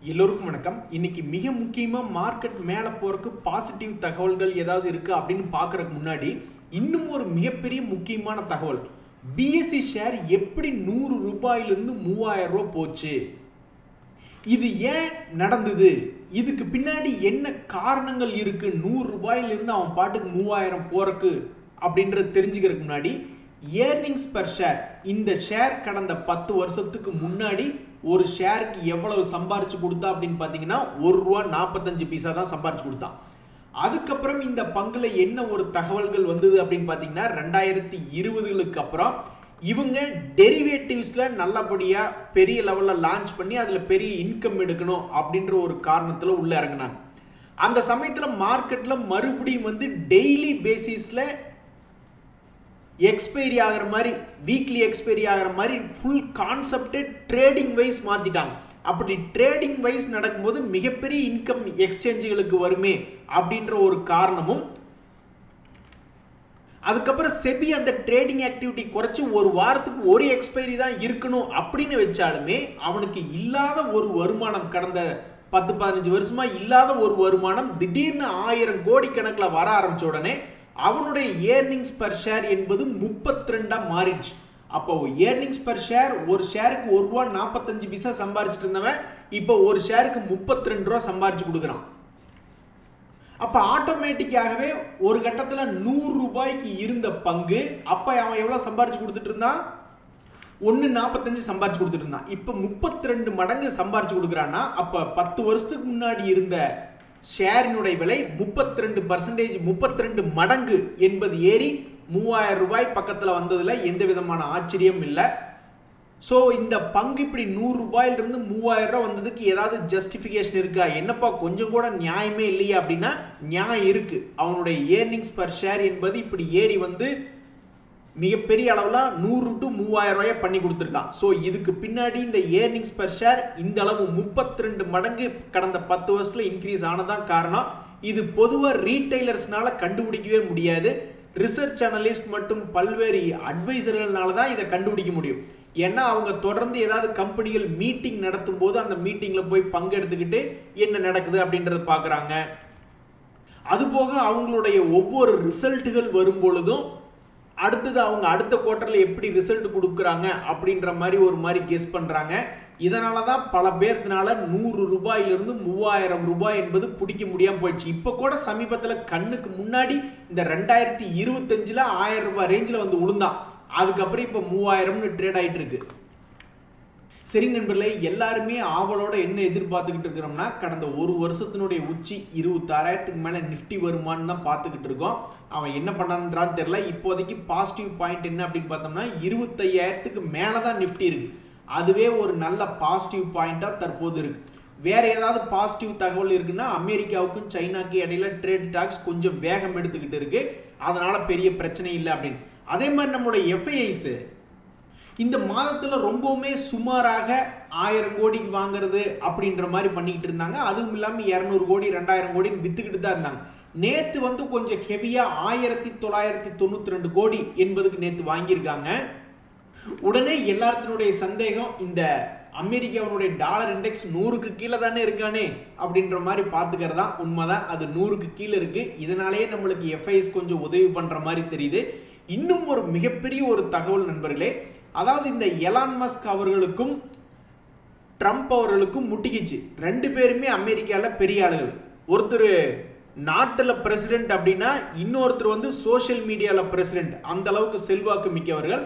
எல்லோருக்கும் வணக்கம். இன்னைக்கு மிக முக்கியமா மார்க்கெட் மேல போறதுக்கு பாசிட்டிவ் தகவல்கள் ஏதாவது இருக்கு அப்படின்னு பார்க்கறதுக்கு முன்னாடி இன்னும் ஒரு மிகப்பெரிய முக்கியமான தகவல். பிஎஸ்சி ஷேர் எப்படி 100 ரூபாயிலிருந்து 3000 ரூபாய் போச்சு, இது ஏன் நடந்தது, இதுக்கு பின்னாடி என்ன காரணங்கள் இருக்கு, 100 ரூபாயிலிருந்து அவன் பாட்டுக்கு 3000 போறக்கு அப்படின்றது தெரிஞ்சுக்கிறதுக்கு முன்னாடி ஏர்னிங்ஸ் பெர் ஷேர், இந்த ஷேர் கடந்த 10 வருஷத்துக்கு முன்னாடி ஒரு ஷேருக்கு எவ்வளவு சம்பாரிச்சு கொடுத்தா அப்படின்னு பார்த்தீங்கன்னா ₹1.45 தான் சம்பாரிச்சு கொடுத்தான். அதுக்கப்புறம் இந்த பங்குல என்ன ஒரு தகவல்கள் வந்தது அப்படின்னு பார்த்தீங்கன்னா 2020களுக்கு அப்புறம் இவங்க டெரிவேட்டிவ்ஸ்ல நல்லபடியா பெரிய லெவல்ல லான்ச் பண்ணி அதுல பெரிய இன்கம் எடுக்கணும் அப்படின்ற ஒரு காரணத்துல உள்ள இறங்கினாங்க. அந்த சமயத்துல மார்க்கெட்ல மறுபடியும் டெய்லி பேசிஸ்ல எக்ஸ்பைரி ஆகிற மாதிரி, வீக்லி எக்ஸ்பைரி ஆகிற மாதிரி ஃபுல் கான்செப்டே ட்ரேடிங் வைஸ் மாத்திட்டாங்க. அப்படி ட்ரேடிங் வைஸ் நடக்கும்போது மிகப்பெரிய இன்கம் எக்ஸ்சேஞ்சுகளுக்கு வருமே அப்படின்ற ஒரு காரணமும், அதுக்கப்புறம் செபி அந்த ட்ரேடிங் ஆக்டிவிட்டி குறைச்சி ஒரு வாரத்துக்கு ஒரு எக்ஸ்பைரி தான் இருக்கணும் அப்படின்னு வச்சாலுமே அவனுக்கு இல்லாத ஒரு வருமானம், கடந்த 10-15 வருஷமா இல்லாத ஒரு வருமானம் திடீர்னு 1000 கோடி கணக்கில் வர ஆரம்பிச்ச உடனே அவனுடைய ஏர்னிங்ஸ் பர் ஷேர் என்பது 32 மாறிடுச்சு. அப்போ ஏர்னிங்ஸ் பர் ஷேர், ஒரு ஷேருக்கு ₹1.45 சம்பாரிச்சிட்டு இருந்தவன் இப்போ ஒரு ஷேருக்கு 32 ரூபா சம்பாரிச்சு கொடுக்குறான். அப்ப ஆட்டோமேட்டிக்காகவே ஒரு கட்டத்துல 100 ரூபாய்க்கு இருந்த பங்கு அப்ப அவன் எவ்வளவு சம்பாரிச்சு கொடுத்துட்டு இருந்தான், 1.45 சம்பாரிச்சு கொடுத்துட்டு இருந்தான். இப்ப 32 மடங்கு சம்பாரிச்சு கொடுக்குறான்னா அப்ப 10 வருஷத்துக்கு முன்னாடி இருந்த ஷேரினுடைய விலை 32%, 32 மடங்கு என்பது ஏறி 3000 ரூபாய் பக்கத்தில் வந்ததுல எந்த விதமான ஆச்சரியம் இல்லை. ஸோ இந்த பங்கு இப்படி 100 ரூபாயிலிருந்து 3000 ரூபாய் வந்ததுக்கு ஏதாவது ஜஸ்டிஃபிகேஷன் இருக்கா, என்னப்பா கொஞ்சம் கூட நியாயமே இல்லையா அப்படின்னா நியாயம் இருக்கு. அவனுடைய ஏர்னிங்ஸ் பர் ஷேர் என்பது இப்படி ஏறி மிகப்பெரிய அளவில் 100 to 3000 ரூபாயை பண்ணி கொடுத்துருக்கான். ஸோ இதுக்கு பின்னாடி இந்த ஏர்னிங்ஸ் பர் ஷேர் இந்த அளவு 32 மடங்கு கடந்த 10 வருஷத்துல இன்க்ரீஸ் ஆனதான் காரணம். இது பொதுவாக ரீட்டைலர்ஸ்னால கண்டுபிடிக்கவே முடியாது. ரிசர்ச் அனலிஸ்ட் மற்றும் பல்வேறு அட்வைசர்கள்னால தான் இதை கண்டுபிடிக்க முடியும். ஏன்னா அவங்க தொடர்ந்து ஏதாவது கம்பெனிகள் மீட்டிங் நடத்தும் போது அந்த மீட்டிங்ல போய் பங்கெடுத்துக்கிட்டு என்ன நடக்குது அப்படின்றத பார்க்குறாங்க. அதுபோக அவங்களுடைய ஒவ்வொரு ரிசல்ட்டுகள் வரும் பொழுதும் அடுத்தது அவங்க அடுத்த குவார்டர்ல எப்படி ரிசல்ட் கொடுக்குறாங்க அப்படின்ற மாதிரி ஒரு மாதிரி கெஸ் பண்றாங்க. இதனால தான் பல பேர்னால 100 ரூபாயிலிருந்து 3000 ரூபாய் என்பது பிடிக்க முடியாம போயிடுச்சு. இப்போ கூட சமீபத்தில் கண்ணுக்கு முன்னாடி இந்த 2025ல் 1000 ரூபாய் ரேஞ்சில் விழுந்தான். அதுக்கப்புறம் இப்போ 3000ன்னு ட்ரேட் ஆயிட்டு இருக்கு. சரி நண்பர்களே, எல்லாருமே ஆவலோட என்ன எதிர்பார்த்துக்கிட்டு இருக்கிறோம்னா கடந்த ஒரு வருஷத்தினுடைய உச்சி 26,000க்கு மேல நிஃப்டி வருமானு தான் பார்த்துக்கிட்டு இருக்கோம். அவன் என்ன பண்ணான்றான்னு தெரியல. இப்போதைக்கு பாசிட்டிவ் பாயிண்ட் என்ன அப்படின்னு பார்த்தோம்னா 25,000க்கு மேல தான் நிஃப்டி இருக்கு. அதுவே ஒரு நல்ல பாசிட்டிவ் பாயிண்டா தற்போது இருக்கு. வேற ஏதாவது பாசிட்டிவ் தகவல் இருக்குன்னா அமெரிக்காவுக்கும் சைனாக்கு இடையில ட்ரேட் டாக்ஸ் கொஞ்சம் வேகம் எடுத்துக்கிட்டு இருக்கு, அதனால பெரிய பிரச்சனை இல்லை அப்படின்னு. அதே மாதிரி நம்மளுடைய எஃப்ஐஐஸ் இந்த மாதத்துல ரொம்பவுமே சுமாராக 1000 கோடிக்கு வாங்குறது அப்படின்ற மாதிரி பண்ணிக்கிட்டு இருந்தாங்க. அதுவும் இல்லாமல் 200 கோடி 2000 கோடின்னு வித்துக்கிட்டு தான் இருந்தாங்க. நேத்து கொஞ்சம் ஹெவியா 1992 கோடி என்பதுக்கு நேத்து வாங்கியிருக்காங்க. உடனே எல்லாத்தினுடைய சந்தேகம், இந்த அமெரிக்காவுடைய டாலர் இண்டெக்ஸ் 100க்கு கீழே தானே இருக்கானே அப்படின்ற மாதிரி பார்த்துக்கிறதா. உண்மைதான், அது 100க்கு கீழே இருக்கு. இதனாலேயே நம்மளுக்கு எஃப்ஐஎஸ் கொஞ்சம் உதவி பண்ற மாதிரி தெரியுது. இன்னும் ஒரு மிகப்பெரிய ஒரு தகவல் நண்பர்களே, அதாவது இந்த எலான் மஸ்க் அவர்களுக்கும் ட்ரம்ப் அவர்களுக்கும் முட்டிக்கிச்சு. 2 பேருமே அமெரிக்காவில் பெரிய ஆளுகள். ஒருத்தர் நாட்டில் பிரசிடென்ட் அப்படின்னா இன்னொருத்தர் சோஷியல் மீடியாவில் பிரசிடென்ட். அந்த அளவுக்கு செல்வாக்கு மிக்கவர்கள்.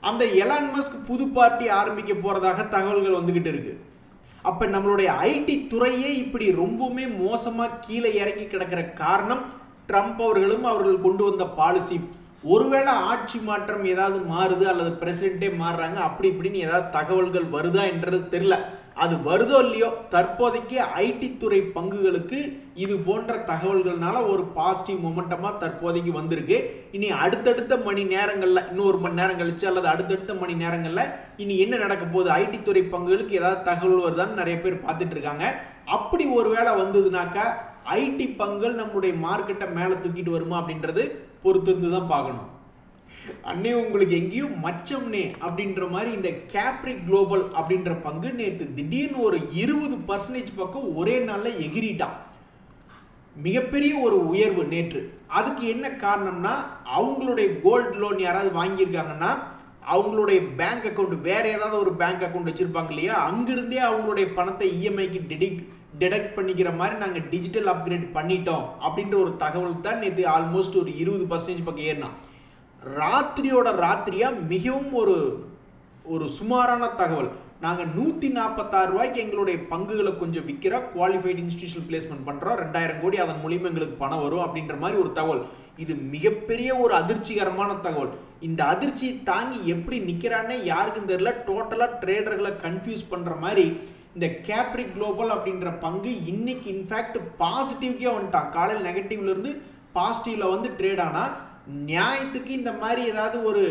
அந்த எலான் மஸ்க் புது பார்ட்டி ஆரம்பிக்க போறதாக தகவல்கள் வந்துகிட்டு இருக்கு. அப்ப நம்மளுடைய ஐடி துறையே இப்படி ரொம்பவுமே மோசமா கீழே இறங்கி கிடக்கிற காரணம் ட்ரம்ப் அவர்களும் அவர்கள் கொண்டு வந்த பாலிசி. ஒருவேளை ஆட்சி மாற்றம் ஏதாவது மாறுது அல்லது பிரசிடென்ட்டே மாறுறாங்க அப்படி இப்படின்னு ஏதாவது தகவல்கள் வருதா என்றது தெரியல. அது வருதோ இல்லையோ, தற்போதைக்கு ஐடி துறை பங்குகளுக்கு இது போன்ற தகவல்கள்னால ஒரு பாசிட்டிவ் மொமெண்டமா தற்போதைக்கு வந்திருக்கு. இனி அடுத்தடுத்த மணி நேரங்கள்ல, இன்னும் 1 மணி நேரம் கழிச்சு அல்லது அடுத்தடுத்த மணி நேரங்கள்ல இனி என்ன நடக்க போகுது, ஐடி துறை பங்குகளுக்கு ஏதாவது தகவல் வருதான்னு நிறைய பேர் பார்த்துட்டு இருக்காங்க. அப்படி ஒருவேளை வந்ததுனாக்கா ஐடி பங்குகள் நம்முடைய மார்க்கெட்டை மேலே தூக்கிட்டு வருமா அப்படின்றது பொறுத்திருந்து தான் பார்க்கணும். அண்ணே உங்களுக்கு எங்கேயும் மச்சம்னே அப்படின்ற மாதிரி இந்த கேப்ரிக் குளோபல் அப்படின்ற பங்கு நேற்று திடீர்னு ஒரு 20% பக்கம் ஒரே நாளில் எகிரிட்டான். மிகப்பெரிய ஒரு உயர்வு நேற்று. அதுக்கு என்ன காரணம்னா, அவங்களுடைய கோல்டு லோன் யாராவது வாங்கியிருக்காங்கன்னா அவங்களுடைய பேங்க் அக்கௌண்ட் வேற ஏதாவது ஒரு பேங்க் அக்கௌண்ட் வச்சிருப்பாங்க இல்லையா, அங்கிருந்தே அவங்களுடைய பணத்தை இஎம்ஐக்கு டிடெக்ட் பண்ணிக்கிற மாதிரி நாங்கள் டிஜிட்டல் அப்கிரேட் பண்ணிட்டோம் அப்படின்ற ஒரு தகவல் தான் நேற்று ஆல்மோஸ்ட் ஒரு 20% பக்கம் ஏறினான். ராத்திரியோட ராத்திரியா மிகவும் ஒரு சுமாரான தகவல். நாங்கள் 146 ரூபாய்க்கு எங்களுடைய பங்குகளை கொஞ்சம் விற்கிற குவாலிஃபைடு இன்ஸ்டிடியூஷனல் பிளேஸ்மெண்ட் பண்ணுறோம், 2000 கோடி அதன் மூலியமா எங்களுக்கு பணம் வரும் அப்படின்ற மாதிரி ஒரு தகவல். இது மிகப்பெரிய ஒரு அதிர்ச்சிகரமான தகவல். இந்த அதிர்ச்சியை தாங்கி எப்படி நிற்கிறானே யாருக்கும் தெரியல. டோட்டலாக ட்ரேடர்களை கன்ஃபியூஸ் பண்ணுற மாதிரி இந்த கேப்ரிக் குளோபல் அப்படின்ற பங்கு இன்னைக்கு இன்ஃபேக்ட் பாசிட்டிவ்க்கே வந்துட்டான். காலையில் நெகட்டிவ்ல இருந்து பாசிட்டிவ்ல வந்து ட்ரேட் ஆனா, நியாயத்துக்கு இந்த மாதிரி ஏதாவது ஒரு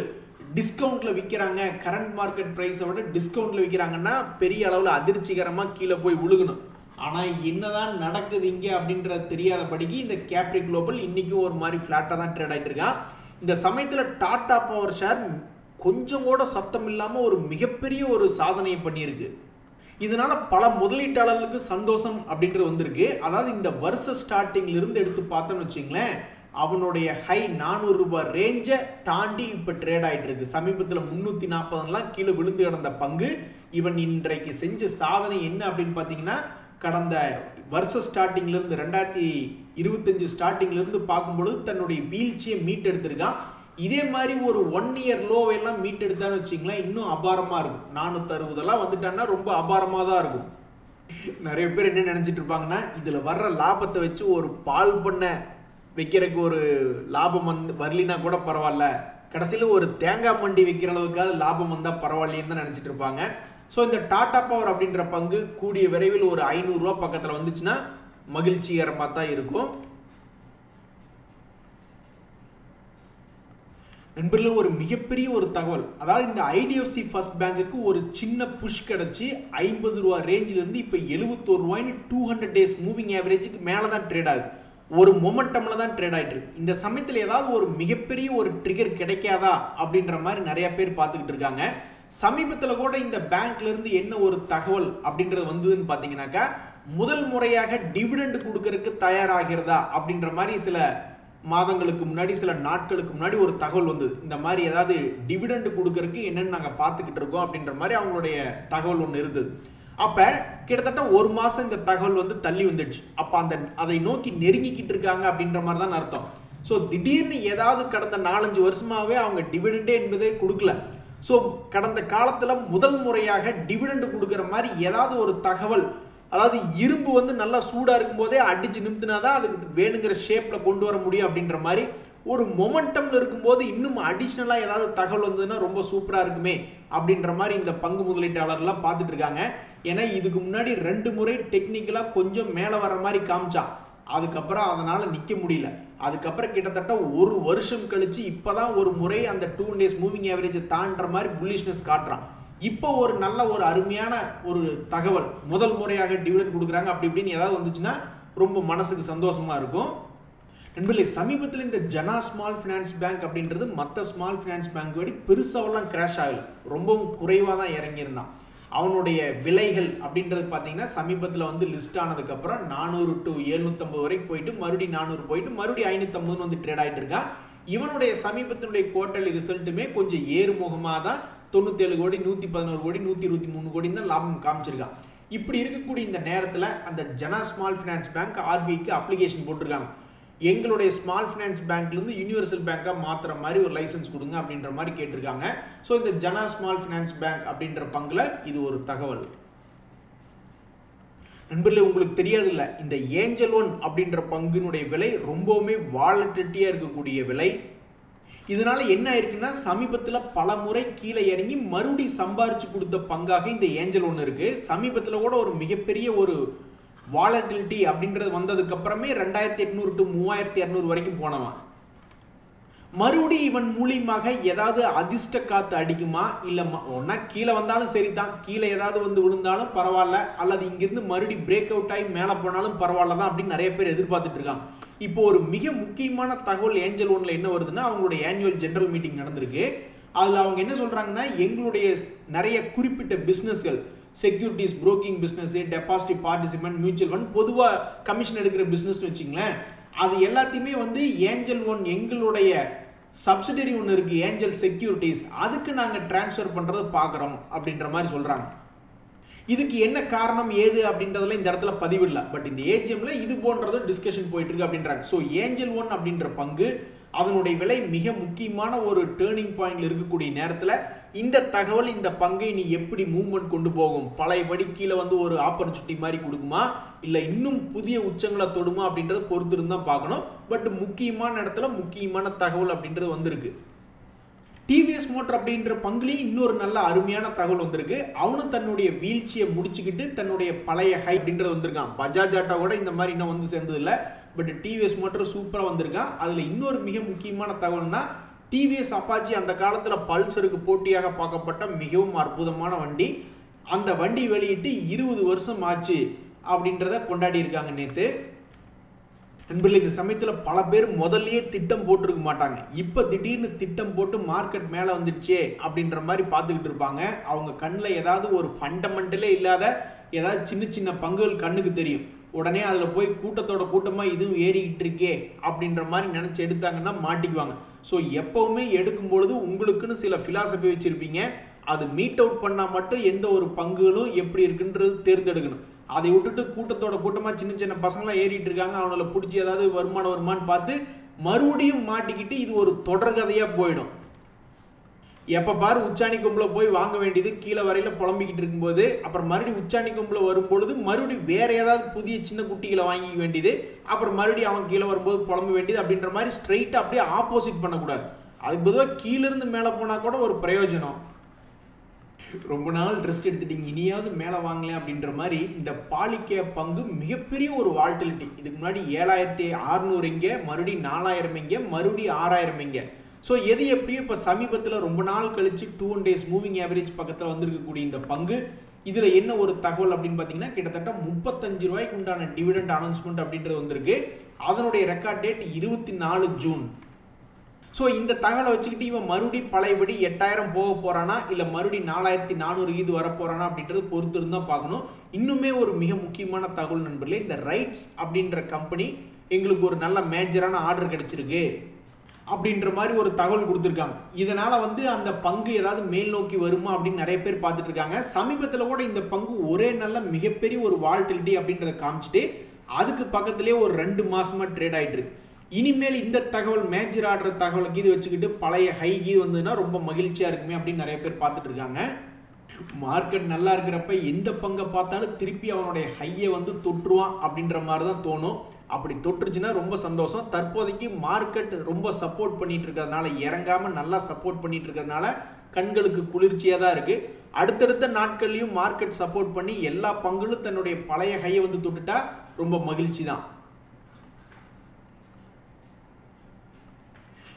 டிஸ்கவுண்ட்ல விற்கிறாங்க, கரண்ட் மார்க்கெட் பிரைஸை விட டிஸ்கவுண்ட்ல விற்கிறாங்கன்னா பெரிய அளவில் அதிர்ச்சிகரமாக கீழே போய் விழுகணும். ஆனால் என்னதான் நடக்குது இங்கே அப்படின்றது தெரியாதபடிக்கு இந்த கேப்ரிக் குளோபல் இன்னைக்கும் ஒரு மாதிரி ஃப்ளாட்டாக தான் ட்ரேட் ஆகிட்டு இருக்கான். இந்த சமயத்தில் டாடா பவர் ஷேர் கொஞ்சம் கூட சத்தம் இல்லாமல் ஒரு மிகப்பெரிய ஒரு சாதனையை பண்ணியிருக்கு. இதனால பல முதலீட்டாளர்களுக்கு சந்தோஷம் அப்படின்றது வந்திருக்கு. அதாவது இந்த வருஷ ஸ்டார்டிங்ல இருந்து எடுத்து பார்த்தோம்னு வச்சுங்களேன், அவனுடைய ஹை 400 ரூபாய் ரேஞ்சை தாண்டி இப்போ ட்ரேட் ஆகிட்டு இருக்கு. சமீபத்தில் 340 கீழே விழுந்து கிடந்த பங்கு இவன் இன்றைக்கு செஞ்ச சாதனை என்ன அப்படின்னு பார்த்தீங்கன்னா, கடந்த வருஷ ஸ்டார்டிங்ல இருந்து 2025 ஸ்டார்டிங்ல இருந்து பார்க்கும்பொழுது தன்னுடைய வீழ்ச்சியை மீட்டெடுத்திருக்கான். இதே மாதிரி ஒரு 1 இயர் லோவெல்லாம் மீட் எடுத்தான்னு வச்சிங்களேன், இன்னும் அபாரமாக இருக்கும். 460 வந்துட்டான்னா ரொம்ப அபாரமாக தான் இருக்கும். நிறைய பேர் என்ன நினச்சிட்டு இருப்பாங்கன்னா, இதில் வர்ற லாபத்தை வச்சு ஒரு பால் பண்ணை வைக்கிறதுக்கு ஒரு லாபம் வரலினா கூட பரவாயில்ல, கடைசியில் ஒரு தேங்காய் மண்டி வைக்கிற அளவுக்காவது லாபம் வந்தால் பரவாயில்லைன்னு தான் நினச்சிட்டு இருப்பாங்க. ஸோ இந்த டாடா பவர் அப்படின்ற பங்கு கூடிய விரைவில் ஒரு 500 ரூபா பக்கத்தில் வந்துச்சுன்னா மகிழ்ச்சிகரமாக தான் இருக்கும். நண்பர்களே, ஒரு மிகப்பெரிய ஒரு தகவல். அதாவது இந்த ஐடிஎஃப்சி ஃபர்ஸ்ட் பேங்குக்கு ஒரு சின்ன புஷ் கிடச்சி 50 ரூபா ரேஞ்சிலிருந்து இப்போ 71 ரூபாய்னு 200 டேஸ் மூவிங் ஆவரேஜுக்கு மேலே தான் ட்ரேட் ஆகுது. ஒரு மொமெண்டமில் தான் ட்ரேட் ஆகிட்டு இருக்கு. இந்த சமயத்தில் ஏதாவது ஒரு மிகப்பெரிய ஒரு ட்ரிகர் கிடைக்காதா அப்படின்ற மாதிரி நிறைய பேர் பார்த்துக்கிட்டு இருக்காங்க. சமீபத்தில் கூட இந்த பேங்க்ல இருந்து என்ன ஒரு தகவல் அப்படின்றது வந்ததுன்னு பார்த்தீங்கன்னாக்கா, முதல் முறையாக டிவிடெண்ட் கொடுக்கறதுக்கு தயாராகிறதா அப்படின்ற மாதிரி சில மாதங்களுக்கு முன்னாடி, சில நாட்களுக்கு முன்னாடி ஒரு தகவல் வந்தது. இந்த மாதிரி ஏதாவது டிவிடெண்ட் கொடுக்கறதுக்கு என்னன்னு நாங்கள் பார்த்துக்கிட்டு இருக்கோம் அப்படின்ற மாதிரி அவங்களுடைய தகவல் ஒன்று இருந்தது. அப்போ கிட்டத்தட்ட ஒரு மாதம் இந்த தகவல் வந்து தள்ளி வந்துடுச்சு. அப்போ அதை நோக்கி நெருங்கிக்கிட்டு இருக்காங்க அப்படின்ற மாதிரி தான் அர்த்தம். ஸோ திடீர்னு ஏதாவது கடந்த 4-5 வருஷமாகவே அவங்க டிவிடெண்டே என்பதே கொடுக்கல. ஸோ கடந்த காலத்தில் முதல் முறையாக டிவிடெண்ட் கொடுக்குற மாதிரி ஏதாவது ஒரு தகவல், அதாவது இரும்பு வந்து நல்லா சூடாக இருக்கும்போதே அடித்து நிமித்தினாதான் அதுக்கு வேணுங்கிற ஷேப்பில் கொண்டு வர முடியும் அப்படின்ற மாதிரி ஒரு மொமெண்டம்ல இருக்கும்போது இன்னும் அடிஷ்னலாக ஏதாவது தகவல் வந்ததுன்னா ரொம்ப சூப்பராக இருக்குமே அப்படின்ற மாதிரி இந்த பங்கு முதலீட்டாளர்லாம் பார்த்துட்டு இருக்காங்க. ஏன்னா இதுக்கு முன்னாடி 2 முறை டெக்னிக்கலாக கொஞ்சம் மேலே வர மாதிரி காமிச்சான். அதுக்கப்புறம் அதனால் நிற்க முடியல. அதுக்கப்புறம் கிட்டத்தட்ட ஒரு வருஷம் கழிச்சு இப்போதான் ஒரு முறை அந்த 2 டேஸ் மூவிங் ஆவரேஜை தாண்டுற மாதிரி புல்லிஷ்னஸ் காட்டுறான். இப்போ ஒரு நல்ல ஒரு அருமையான ஒரு தகவல், முதல் முறையாக டிவிடெண்ட் கொடுக்குறாங்க அப்படி இப்படின்னு ஏதாவது வந்துச்சுன்னா ரொம்ப மனசுக்கு சந்தோஷமா இருக்கும். நண்பர்களே, சமீபத்தில் இந்த ஜனா ஸ்மால் ஃபினான்ஸ் பேங்க் அப்படின்றது மற்ற ஸ்மால் ஃபினான்ஸ் பேங்க் விட பெருசாவெல்லாம் கிராஷ் ஆகலை, ரொம்பவும் குறைவாக தான் இறங்கியிருந்தான். அவனுடைய விலைகள் அப்படின்றது பார்த்தீங்கன்னா சமீபத்தில் வந்து லிஸ்ட் ஆனதுக்கப்புறம் 400 to 750 வரைக்கும் போயிட்டு மறுபடியும் 400 போயிட்டு மறுபடியும் 550 வந்து ட்ரேட் ஆகிட்டு இருக்கான். இவனுடைய சமீபத்தினுடைய குவார்டர்லி ரிசல்ட்டுமே கொஞ்சம் ஏறுமுகமாக தான் 97 கோடி 111 கோடி 123 கோடி தான் லாபம் காமிச்சிருக்கான். இப்படி இருக்கக்கூடிய இந்த நேரத்தில் அந்த ஜனா ஸ்மால் ஃபினான்ஸ் பேங்க் ஆர்பிஐக்கு அப்ளிகேஷன் போட்டிருக்காங்க. எங்களுடைய ஸ்மால் ஃபினான்ஸ் பேங்க்லேருந்து யூனிவர்சல் பேங்காக மாற்றுற மாதிரி ஒரு லைசன்ஸ் கொடுங்க அப்படின்ற மாதிரி கேட்டிருக்காங்க. ஸோ இந்த ஜனா ஸ்மால் ஃபினான்ஸ் பேங்க் அப்படின்ற பங்கில் இது ஒரு தகவல். நண்பர்களே, உங்களுக்கு தெரியாது இல்லை, இந்த ஏஞ்சல் ஒன் அப்படின்ற பங்கினுடைய விலை ரொம்பவுமே வாலட்டிலிட்டியாக இருக்கக்கூடிய விலை. இதனால என்ன ஆயிருக்குன்னா, சமீபத்தில் பல முறை கீழே இறங்கி மறுபடியும் சம்பாரிச்சு கொடுத்த பங்காக இந்த ஏஞ்சல் ஒன்று இருக்கு. சமீபத்தில் கூட ஒரு மிகப்பெரிய ஒரு வாலட்டிலிட்டி அப்படின்றது வந்ததுக்கு அப்புறமே 2800 to 3200 வரைக்கும் போனவன். மறுபடியும் இவன் மூலியமாக ஏதாவது அதிர்ஷ்ட காத்து அடிக்குமா, இல்லை ஒன்னா கீழே வந்தாலும் சரி தான், கீழே ஏதாவது வந்து விழுந்தாலும் பரவாயில்ல, அல்லது இங்கிருந்து மறுபடியும் பிரேக் அவுட் ஆகி மேலே போனாலும் பரவாயில்ல தான் அப்படின்னு நிறைய பேர் எதிர்பார்த்துட்டு இருக்காங்க. இப்போ ஒரு மிக முக்கியமான தகவல் ஏஞ்சல் ஒன்ல என்ன வருதுன்னா, அவங்களுடைய ஆனுவல் ஜெனரல் மீட்டிங் நடந்திருக்கு. அதில் அவங்க என்ன சொல்றாங்கன்னா, எங்களுடைய நிறைய குறிப்பிட்ட பிஸ்னஸ்கள், securities, broking business, deposit, participant, mutual fund, பொதுவாக கமிஷன் எடுக்கிற பிஸ்னஸ் வச்சுங்களேன், அது எல்லாத்தையுமே வந்து ஏஞ்சல் ஒன் எங்களுடைய சப்சிடரி ஒன்று இருக்கு, ஏஞ்சல் செக்யூரிட்டிஸ், அதுக்கு நாங்கள் டிரான்ஸ்ஃபர் பண்ணுறது பார்க்குறோம் அப்படின்ற மாதிரி சொல்கிறாங்க. இதுக்கு என்ன காரணம் ஏது அப்படின்றதுல இந்த இடத்துல பதிவில்லை. பட் இந்த ஏஜிஎம்ல இது போன்றது டிஸ்கஷன் போயிட்டு இருக்கு அப்படின்றாங்க. ஸோ ஏஞ்சல் ஒன் அப்படின்ற பங்கு அதனுடைய விலை மிக முக்கியமான ஒரு டேர்னிங் பாயிண்ட்ல இருக்கக்கூடிய நேரத்தில் இந்த தகவல் இந்த பங்கை நீ எப்படி மூவ்மெண்ட் கொண்டு போகும், பழையபடி கீழே வந்து ஒரு ஆப்பர்ச்சுனிட்டி மாதிரி கொடுக்குமா, இல்லை இன்னும் புதிய உச்சங்களை தொடுமா அப்படின்றத பொறுத்து இருந்தால் பார்க்கணும். பட் முக்கியமான இடத்துல முக்கியமான தகவல் அப்படின்றது வந்திருக்கு. டிவிஎஸ் மோட்டர் அப்படின்ற பங்குலையும் இன்னொரு நல்ல அருமையான தகவல் வந்திருக்கு. அவனும் தன்னுடைய வீழ்ச்சியை முடிச்சுக்கிட்டு தன்னுடைய பழைய ஹை அப்படின்றது வந்திருக்கான். பஜாஜ் ஆட்டோ கூட இந்த மாதிரி இன்னும் வந்து சேர்ந்தது இல்லை. பட் டிவிஎஸ் மோட்டர் சூப்பராக வந்திருக்கான். அதில் இன்னொரு மிக முக்கியமான தகவல்னா, டிவிஎஸ் அப்பாச்சி அந்த காலத்தில் பல்சருக்கு போட்டியாக பார்க்கப்பட்ட மிகவும் அற்புதமான வண்டி. அந்த வண்டி வெளியிட்டு 20 வருஷம் ஆச்சு அப்படின்றத கொண்டாடி இருக்காங்க நேற்று. நண்பர்களே, இந்த சமயத்தில் பல பேர் முதல்லயே திட்டம் போட்டிருக்க மாட்டாங்க. இப்போ திடீர்னு திட்டம் போட்டு மார்க்கெட் மேலே வந்துடுச்சே அப்படின்ற மாதிரி பார்த்துக்கிட்டு இருப்பாங்க. அவங்க கண்ணில் ஏதாவது ஒரு ஃபண்டமெண்டலே இல்லாத ஏதாவது சின்ன சின்ன பங்குகள் கண்ணுக்கு தெரியும். உடனே அதில் போய் கூட்டத்தோட கூட்டமாக இதுவும் ஏறிக்கிட்டு இருக்கே அப்படின்ற மாதிரி நினச்சி எடுத்தாங்கன்னா மாட்டிக்குவாங்க. ஸோ எப்போவுமே எடுக்கும்பொழுது உங்களுக்குன்னு சில ஃபிலாசபி வச்சுருப்பீங்க. அது மீட் அவுட் பண்ணால் மட்டும் எந்த ஒரு பங்குகளும் எப்படி இருக்குன்றது தேர்ந்தெடுக்கணும். அதை விட்டுட்டு கூட்டத்தோட கூட்டமாக சின்ன சின்ன பசங்களாம் ஏறிட்டு இருக்காங்க, அவங்கள பிடிச்சி ஏதாவது வருமானு பார்த்து மறுபடியும் மாட்டிக்கிட்டு இது ஒரு தொடர்கதையாக போயிடும். எப்போ பாரு உச்சாணி கொம்பில் போய் வாங்க வேண்டியது, கீழே வரையில் புலம்பிக்கிட்டு இருக்கும்போது அப்புறம் மறுபடியும் உச்சாணி கொம்பில் வரும்பொழுது மறுபடியும் வேற ஏதாவது புதிய சின்ன குட்டிகளை வாங்கிக்க வேண்டியது, அப்புறம் மறுபடியும் அவன் கீழே வரும்போது புலம்ப வேண்டியது அப்படின்ற மாதிரி ஸ்ட்ரெயிட்டாக அப்படியே ஆப்போசிட் பண்ணக்கூடாது. அதுக்கு பொதுவாக கீழேருந்து மேலே போனால் கூட ஒரு பிரயோஜனம். ரொம்ப நாள் ரெஸ்ட் எடுத்துட்டீங்க, இனியாவது மேலே வாங்கலாம் அப்படின்ற மாதிரி இந்த பாலிகே பங்கு மிகப்பெரிய ஒரு வால்டிலிட்டி. இதுக்கு முன்னாடி 7600 இங்கே, மறுபடியும் 4000 இங்கே, மறுபடியும் 6000 இங்கே. ஸோ எது எப்படியும் இப்போ சமீபத்தில் ரொம்ப நாள் கழிச்சு 2 days மூவிங் ஆவரேஜ் பக்கத்தில் வந்திருக்கக்கூடிய இந்த பங்கு, இதில் என்ன ஒரு தகவல் அப்படின்னு பார்த்தீங்கன்னா, கிட்டத்தட்ட 35 ரூபாய்க்கு உண்டான டிவிடெண்ட் அனௌன்ஸ்மெண்ட் அப்படின்றது வந்திருக்கு. அதனுடைய ரெக்கார்ட் டேட் 24 ஜூன். ஸோ இந்த தகவலை வச்சுக்கிட்டு இவன் மறுபடியும் பழையபடி 8000 போக போகிறானா, இல்லை மறுபடியும் 4400 இது வர போகிறானா அப்படின்றது பொறுத்து இருந்தால் பார்க்கணும். இன்னுமே ஒரு மிக முக்கியமான தகவல் நண்பர்களே, இந்த ரைட்ஸ் அப்படின்ற கம்பெனி எங்களுக்கு ஒரு நல்ல மேஜரான ஆர்டர் கிடைச்சிருக்கு அப்படின்ற மாதிரி ஒரு தகவல் கொடுத்துருக்காங்க. இதனால் வந்து அந்த பங்கு ஏதாவது மேல் நோக்கி வருமா அப்படின்னு நிறைய பேர் பார்த்துட்டு இருக்காங்க. சமீபத்தில் கூட இந்த பங்கு ஒரே நல்ல மிகப்பெரிய ஒரு வால்டிலிட்டி அப்படின்றத காமிச்சிட்டு அதுக்கு பக்கத்திலே ஒரு 2 மாசமா ட்ரேட் ஆகிட்டு இருக்கு. இனிமேல் இந்த தகவல் மேஜர் ஆர்டர் தகவலுக்கு இது வச்சுக்கிட்டு பழைய ஹை கீ வந்ததுன்னா ரொம்ப மகிழ்ச்சியாக இருக்குமே அப்படின்னு நிறைய பேர் பார்த்துட்டு இருக்காங்க. மார்க்கெட் நல்லா இருக்கிறப்ப எந்த பங்கை பார்த்தாலும் திருப்பி அவனுடைய ஹையை வந்து தொற்றுவான் அப்படின்ற மாதிரி தான் தோணும். அப்படி தொற்றுச்சுன்னா ரொம்ப சந்தோஷம். தற்போதைக்கு மார்க்கெட் ரொம்ப சப்போர்ட் பண்ணிட்டு இருக்கிறதுனால, இறங்காமல் நல்லா சப்போர்ட் பண்ணிட்டு இருக்கிறதுனால கண்களுக்கு குளிர்ச்சியாக தான் இருக்குது. அடுத்தடுத்த நாட்கள்லையும் மார்க்கெட் சப்போர்ட் பண்ணி எல்லா பங்குகளும் தன்னுடைய பழைய ஹையை வந்து தொட்டுட்டா ரொம்ப மகிழ்ச்சி தான்.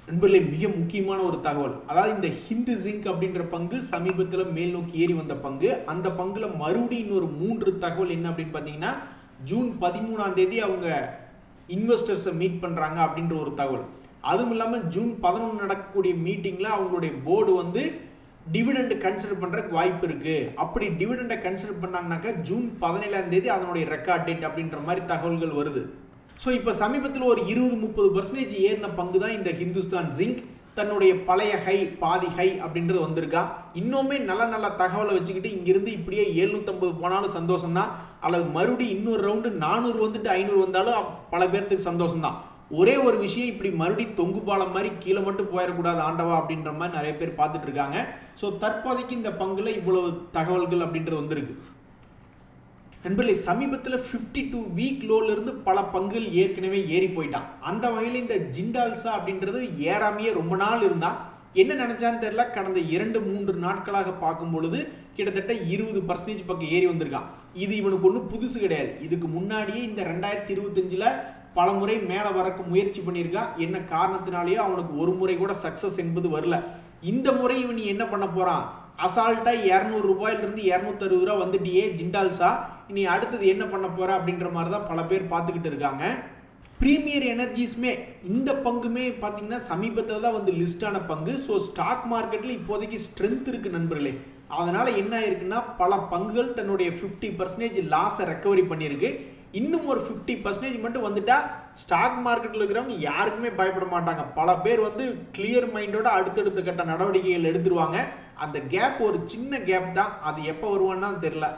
நண்பர்களே, மிக முக்கியமான ஒரு தகவல், அதாவது இந்த ஹிந்து ஜிங்க் அப்படின்ற பங்கு சமீபத்தில் மேல் நோக்கி ஏறி வந்த பங்கு. அந்த பங்குல மறுபடியும் இன்னொரு 3 தகவல் என்ன அப்படின்னு பார்த்தீங்கன்னா, ஜூன் 13ஆம் தேதி அவங்க இன்வெஸ்டர்ஸை மீட் பண்ணுறாங்க அப்படின்ற ஒரு தகவல். அதுவும் இல்லாமல் ஜூன் 11 நடக்கக்கூடிய மீட்டிங்கில் அவங்களுடைய போர்டு வந்து டிவிடெண்ட் கன்சிடர் பண்ணுறதுக்கு வாய்ப்பு இருக்குது. அப்படி டிவிடெண்டை கன்சிடர் பண்ணாங்கனாக்கா ஜூன் 17ஆம் தேதி அதனுடைய ரெக்கார்ட் டேட் அப்படின்ற மாதிரி தகவல்கள் வருது. ஸோ இப்போ சமீபத்தில் ஒரு 20-30% ஏறின பங்கு தான் இந்த ஹிந்துஸ்தான் ஜிங்க். தன்னுடைய பழைய ஹை, பாதி ஹை அப்படின்றது வந்திருக்கா. இன்னுமே நல்ல நல்ல தகவலை வச்சுக்கிட்டு இங்கிருந்து இப்படியே 750 போனாலும் சந்தோஷம் தான். அல்லது மறுபடியும் இன்னொரு ரவுண்டு 400 வந்துட்டு 500 வந்தாலும் பல பேர்த்துக்கு சந்தோஷம் தான். ஒரே ஒரு விஷயம், இப்படி மறுபடியும் தொங்கு பாலம் மாதிரி கீழே மட்டும் போயிடக்கூடாது ஆண்டவா அப்படின்ற மாதிரி நிறைய பேர் பார்த்துட்டு இருக்காங்க. ஸோ தற்போதைக்கு இந்த பங்குல இவ்வளவு தகவல்கள் அப்படின்றது வந்திருக்கு. நண்பர்களே, சமீபத்தில் 52 வீக் லோலிருந்து பல பங்குகள் ஏற்கனவே ஏறி போயிட்டான். அந்த வகையில் இந்த ஜிண்டால்ஸா அப்படின்றது ஏறாமையே ரொம்ப நாள் இருந்தால் என்ன நினைச்சான்னு தெரியல. கடந்த 2-3 நாட்களாக பார்க்கும் பொழுது கிட்டத்தட்ட 20% பக்கம் ஏறி வந்திருக்கான். இது இவனுக்கு ஒன்றும் புதுசு கிடையாது. இதுக்கு முன்னாடியே இந்த 2025 பல முறை மேலே வரக்கு முயற்சி பண்ணியிருக்கான். என்ன காரணத்தினாலேயோ அவனுக்கு ஒரு முறை கூட சக்சஸ் என்பது வரல. இந்த முறை இவன் என்ன பண்ண போறான், அசால்ட்டா 200 ரூபாயிலிருந்து 260 ரூபா வந்துட்டியே ஜிண்டால்ஸா, இனி அடுத்தது என்ன பண்ண போற அப்படின்ற மாதிரி தான் பல பேர் பார்த்துக்கிட்டு இருக்காங்க. பிரீமியர் எனர்ஜிஸ்மே இந்த பங்குமே பார்த்தீங்கன்னா சமீபத்தில் தான் வந்து லிஸ்ட் ஆன பங்கு. ஸோ ஸ்டாக் மார்க்கெட்டில் இப்போதைக்கு ஸ்ட்ரென்த் இருக்குது நண்பர்களே. அதனால் என்ன ஆயிருக்குன்னா பல பங்குகள் தன்னுடைய 50% லாஸை ரெக்கவரி பண்ணியிருக்கு. இன்னும் ஒரு 50% மட்டும் வந்துட்டா ஸ்டாக் மார்க்கெட்டில் இருக்கிறவங்க யாருக்குமே பயப்பட மாட்டாங்க. பல பேர் வந்து கிளியர் மைண்டோட அடுத்தடுத்த கட்ட நடவடிக்கைகள் எடுத்துருவாங்க. அந்த கேப் ஒரு சின்ன கேப் தான், அது எப்போ வருவான்னு தான் தெரியல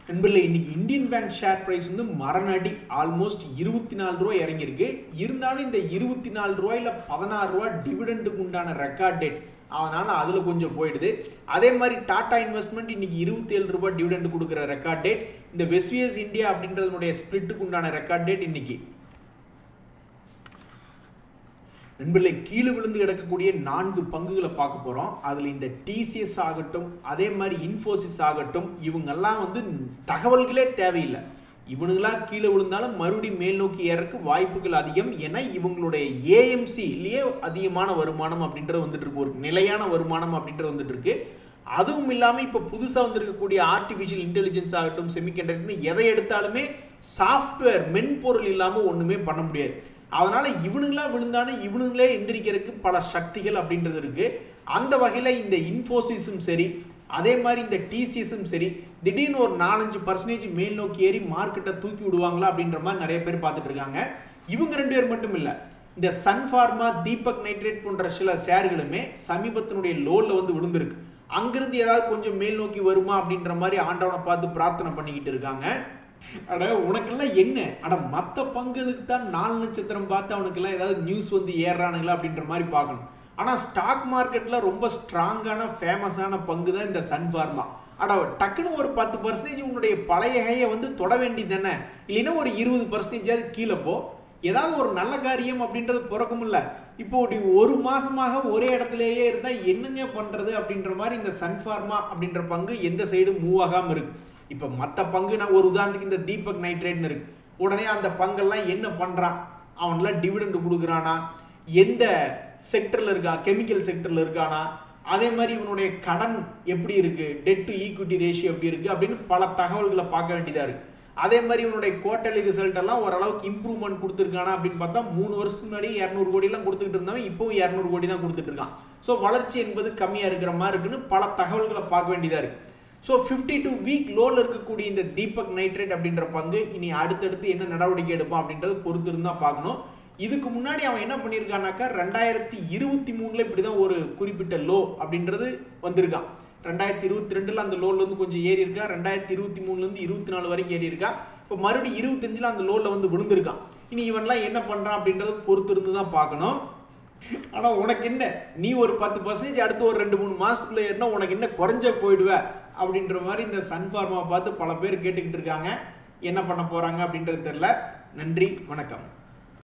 நண்பர்களே. இன்னைக்கு இந்தியன் பேங்க் ஷேர் பிரைஸ் வந்து மரணடி ஆல்மோஸ்ட் 24 ரூபாய் இறங்கியிருக்கு. இருந்தாலும் இந்த 24 ரூபாயில 16 ரூபாய் டிவிடெண்டுக்கு உண்டான ரெக்கார்ட் டேட், அதனால அதுல கொஞ்சம் போயிடுது. அதே மாதிரி டாடா இன்வெஸ்ட்மெண்ட் இன்னைக்கு 27 ரூபாய் டிவிடெண்ட் கொடுக்குற ரெக்கார்ட் டேட். இந்த வெஸ்வியஸ் இந்தியா அப்படின்றதுடைய ஸ்பிளிட்டுக்கு உண்டான ரெக்கார்ட் டேட் இன்னைக்கு. நண்பர்களே, கீழே விழுந்து கிடக்கக்கூடிய 4 பங்குகளை பார்க்க போறோம். அதுல இந்த டிசிஎஸ் ஆகட்டும், அதே மாதிரி இன்ஃபோசிஸ் ஆகட்டும், இவங்கெல்லாம் வந்து தகவல்களே தேவையில்லை. இவனுங்களா கீழே விழுந்தாலும் மறுபடியும் மேல் நோக்கி ஏறக்கு வாய்ப்புகள் அதிகம். ஏன்னா இவங்களுடைய ஏஎம்சிலேயே அதிகமான வருமானம் அப்படின்றது வந்துட்டு இருக்கு, ஒரு நிலையான வருமானம் அப்படின்றது வந்துட்டு இருக்கு. அதுவும் இல்லாமல் இப்போ புதுசாக வந்திருக்கக்கூடிய ஆர்டிஃபிஷியல் இன்டெலிஜென்ஸ் ஆகட்டும், செமிகண்டக்டர், எதை எடுத்தாலுமே சாஃப்ட்வேர் மென்பொருள் இல்லாமல் ஒன்றுமே பண்ண முடியாது. அதனால இவனுங்களா விழுந்தானே இவனுங்களே எந்திரிக்கிறதுக்கு பல சக்திகள் அப்படின்றது இருக்கு. அந்த வகையில் இந்த இன்ஃபோசிஸும் சரி, அதே மாதிரி இந்த டிசிஎஸும் சரி, திடீர்னு ஒரு 4-5% மேல் நோக்கி ஏறி மார்க்கெட்டை தூக்கி விடுவாங்களா அப்படின்ற மாதிரி நிறைய பேர் பார்த்துட்டு இருக்காங்க. இவங்க 2 பேர் மட்டும் இல்லை, இந்த சன் ஃபார்மா, தீபக் நைட்ரேட் போன்ற சில ஷேர்களுமே சமீபத்தினுடைய லோவில் வந்து விழுந்திருக்கு. அங்கிருந்து ஏதாவது கொஞ்சம் மேல் நோக்கி வருமா அப்படின்ற மாதிரி ஆண்டவனை பார்த்து பிரார்த்தனை பண்ணிக்கிட்டு இருக்காங்க. அட உனக்கெல்லாம் என்ன, அட மற்ற பங்குகளுக்கு தான் 4 நட்சத்திரம் பார்த்து அவனுக்கெல்லாம் ஏதாவது நியூஸ் வந்து ஏறானுங்களா அப்படின்ற மாதிரி பார்க்கணும். ஆனால் ஸ்டாக் மார்க்கெட்டில் ரொம்ப ஸ்ட்ராங்கான ஃபேமஸான பங்கு தான் இந்த சன் ஃபார்மா. அட டக்குன்னு ஒரு 10% உன்னுடைய பழைய ஹையை வந்து தொட வேண்டியது தானே, இல்லைன்னா ஒரு 20% கீழே போ. ஏதாவது ஒரு நல்ல காரியம் அப்படின்றது பிறக்கும் இல்லை. இப்போ ஒரு மாசமாக ஒரே இடத்துலயே இருந்தால் என்னங்க பண்ணுறது அப்படின்ற மாதிரி இந்த சன் ஃபார்மா அப்படின்ற பங்கு எந்த சைடும் மூவ் ஆகாமல் இருக்கு. இப்போ மற்ற பங்கு, நான் ஒரு உதாரணத்துக்கு இந்த தீபக் நைட்ரேட்னு இருக்கு, உடனே அந்த பங்கெல்லாம் என்ன பண்ணுறான், அவன்லாம் டிவிடெண்ட் கொடுக்குறானா, எந்த செக்டரில் இருக்கா, கெமிக்கல் செக்டரில் இருக்கானா, அதே மாதிரி இவனுடைய கடன் எப்படி இருக்கு, டெட் டு ஈக்விட்டி ரேஷியோ எப்படி இருக்கு அப்படின்னு பல தகவல்களை பார்க்க வேண்டியதாக இருக்கு. அதே மாதிரி இவனுடைய குவார்டர்லி ரிசல்ட் எல்லாம் ஓரளவுக்கு இம்ப்ரூவ்மெண்ட் கொடுத்துருக்கானா அப்படின்னு பார்த்தா 3 வருஷத்துக்கு முன்னாடி 200 கோடியெல்லாம் கொடுத்துக்கிட்டு இருந்தவன் இப்போவும் 200 கோடி தான் கொடுத்துட்டு இருக்கான். ஸோ வளர்ச்சி என்பது கம்மியாக இருக்கிற மாதிரி இருக்குன்னு பல தகவல்களை பார்க்க வேண்டியதாக இருக்கு. ஸோ 52 வீக் லோவில் இருக்கக்கூடிய இந்த தீபக் நைட்ரேட் அப்படின்ற பங்கு இனி அடுத்தடுத்து என்ன நடவடிக்கை எடுப்பான் அப்படின்றது பொறுத்து இருந்தால் பார்க்கணும். இதுக்கு முன்னாடி அவன் என்ன பண்ணியிருக்கானாக்கா 2023 இப்படி தான் ஒரு குறிப்பிட்ட லோ அப்படின்றது வந்திருக்கான். 2022 அந்த லோவில் வந்து கொஞ்சம் ஏறி இருக்கா, 2023 24 வரைக்கும் ஏறி இருக்கா. இப்போ மறுபடியும் 25 அந்த லோவில் வந்து விழுந்திருக்கான். இனி இவன்லாம் என்ன பண்ணுறான் அப்படின்றது பொறுத்து இருந்து தான் பார்க்கணும். ஆனால் உனக்கு என்ன, நீ ஒரு 10% அடுத்து ஒரு 2-3 மாதத்துக்குள்ளே ஏறினா உனக்கு என்ன குறைஞ்ச போயிடுவ அப்படின்ற மாதிரி இந்த சன் ஃபார்மா பார்த்து பல பேர் கேட்டுக்கிட்டு இருக்காங்க. என்ன பண்ண போகிறாங்க அப்படின்றது தெரியல. நன்றி, வணக்கம்.